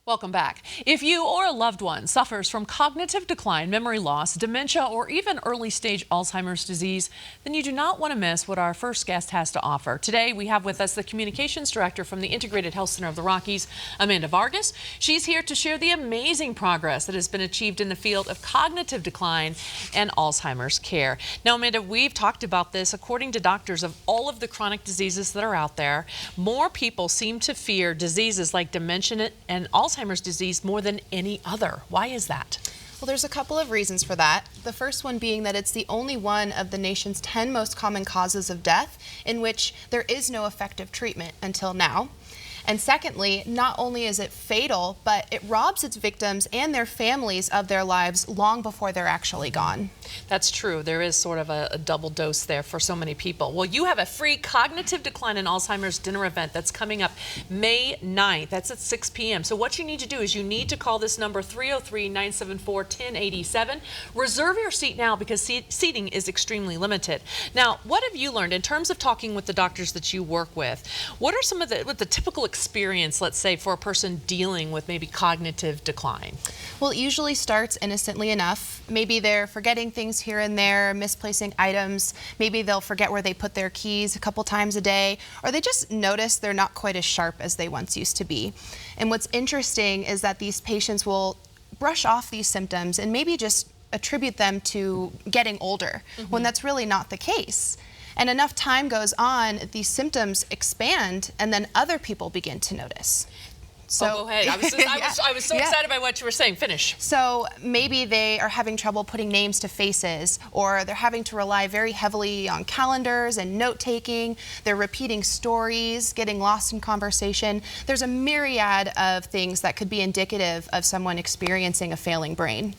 Welcome back. If you or a loved one suffers from cognitive decline, memory loss, dementia, or even early stage Alzheimer's disease, then you do not want to miss what our first guest has to offer. Today, we have with us the Communications Director from the Integrated Health Center of the Rockies, Amanda Vargas. She's here to share the amazing progress that has been achieved in the field of cognitive decline and Alzheimer's care. Now, Amanda, we've talked about this. According to doctors, of all of the chronic diseases that are out there, more people seem to fear diseases like dementia and Alzheimer's disease more than any other. Why is that? Well, there's a couple of reasons for that. The first one being that it's the only one of the nation's 10 most common causes of death in which there is no effective treatment until now. And secondly, not only is it fatal, but it robs its victims and their families of their lives long before they're actually gone. That's true. There is sort of a double dose there for so many people. Well, you have a free cognitive decline in Alzheimer's dinner event that's coming up May 9th. That's at 6 p.m. So what you need to do is you need to call this number 303-974-1087. Reserve your seat now because seating is extremely limited. Now, what have you learned in terms of talking with the doctors that you work with? What are some of the typical experience, let's say, for a person dealing with maybe cognitive decline? Well, it usually starts innocently enough. Maybe they're forgetting things here and there, misplacing items. Maybe they'll forget where they put their keys a couple times a day, or they just notice they're not quite as sharp as they once used to be. And what's interesting is that these patients will brush off these symptoms and maybe just attribute them to getting older, when that's really not the case. And enough time goes on, these symptoms expand, and then other people begin to notice. So, go ahead. I was so excited by what you were saying. Finish. So maybe they are having trouble putting names to faces, or they're having to rely very heavily on calendars and note-taking. They're repeating stories, getting lost in conversation. There's a myriad of things that could be indicative of someone experiencing a failing brain.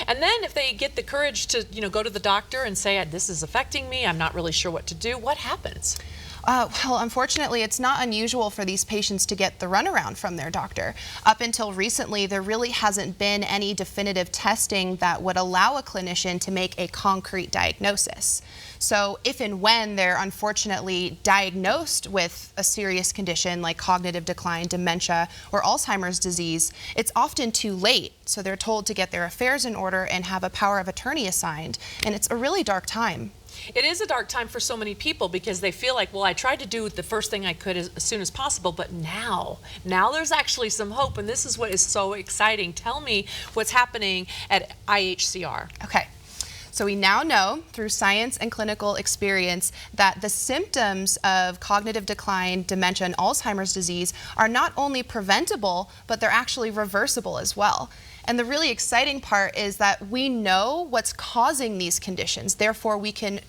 And then if they get the courage to, go to the doctor and say, this is affecting me, I'm not really sure what to do, what happens? Well, unfortunately, it's not unusual for these patients to get the runaround from their doctor. Up until recently, there really hasn't been any definitive testing that would allow a clinician to make a concrete diagnosis. So if and when they're unfortunately diagnosed with a serious condition like cognitive decline, dementia, or Alzheimer's disease, it's often too late. So they're told to get their affairs in order and have a power of attorney assigned. And it's a really dark time. It is a dark time for so many people because they feel like, well, I tried to do the first thing I could as soon as possible, but now there's actually some hope, and this is what is so exciting. Tell me what's happening at IHCR. Okay. So we now know through science and clinical experience that the symptoms of cognitive decline, dementia, and Alzheimer's disease are not only preventable, but they're actually reversible as well. And the really exciting part is that we know what's causing these conditions, therefore we can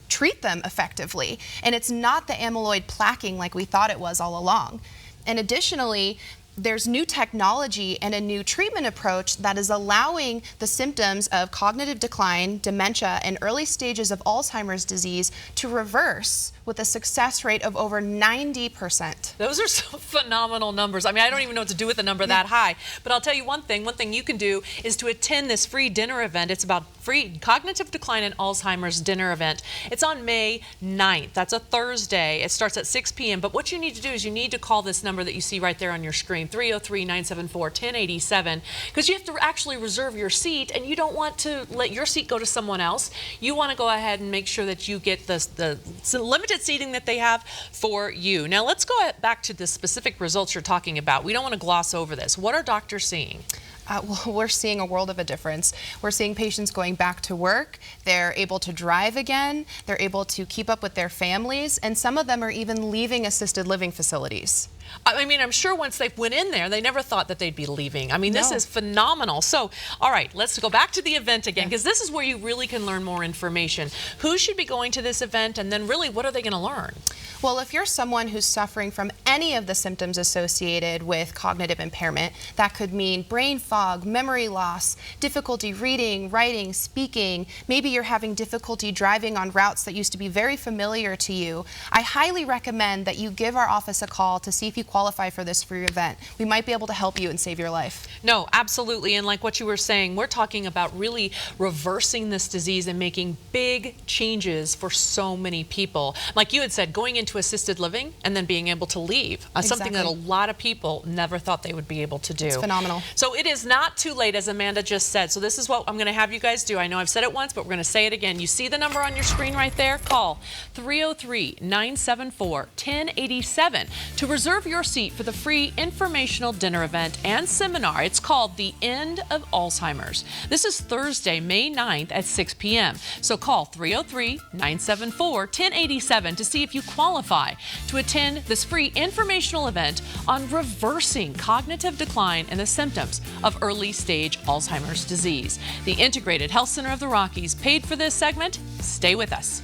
treat them effectively. And it's not the amyloid plaquing like we thought it was all along. And additionally, there's new technology and a new treatment approach that is allowing the symptoms of cognitive decline, dementia, and early stages of Alzheimer's disease to reverse with a success rate of over 90%. Those are some phenomenal numbers. I mean, I don't even know what to do with a number that high. But I'll tell you one thing you can do is to attend this free dinner event. It's about free cognitive decline and Alzheimer's dinner event. It's on May 9th. That's a Thursday. It starts at 6 p.m. But what you need to do is you need to call this number that you see right there on your screen, 303-974-1087, because you have to actually reserve your seat, and you don't want to let your seat go to someone else. You want to go ahead and make sure that you get the limited seating that they have for you. Now let's go back to the specific results you're talking about. We don't want to gloss over this. What are doctors seeing? Well, we're seeing a world of a difference. We're seeing patients going back to work. They're able to drive again. They're able to keep up with their families, and some of them are even leaving assisted living facilities. I mean, I'm sure once they went in there, they never thought that they'd be leaving. I mean, this is phenomenal. So, all right, let's go back to the event again, because this is where you really can learn more information. Who should be going to this event, and then really, what are they going to learn? Well, if you're someone who's suffering from any of the symptoms associated with cognitive impairment, that could mean brain fog, memory loss, difficulty reading, writing, speaking. Maybe you're having difficulty driving on routes that used to be very familiar to you. I highly recommend that you give our office a call to see if if you qualify for this free event. We might be able to help you and save your life. No, absolutely. And like what you were saying, we're talking about really reversing this disease and making big changes for so many people. Like you had said, going into assisted living and then being able to leave, something that a lot of people never thought they would be able to do. It's phenomenal. So it is not too late, as Amanda just said. So this is what I'm going to have you guys do. I know I've said it once, but we're going to say it again. You see the number on your screen right there? Call 303-974-1087 to reserve your seat for the free informational dinner event and seminar. It's called the End of Alzheimer's. This is Thursday, May 9th at 6 p.m. So call 303-974-1087 to see if you qualify to attend this free informational event on reversing cognitive decline and the symptoms of early stage Alzheimer's disease. The Integrated Health Center of the Rockies paid for this segment. Stay with us.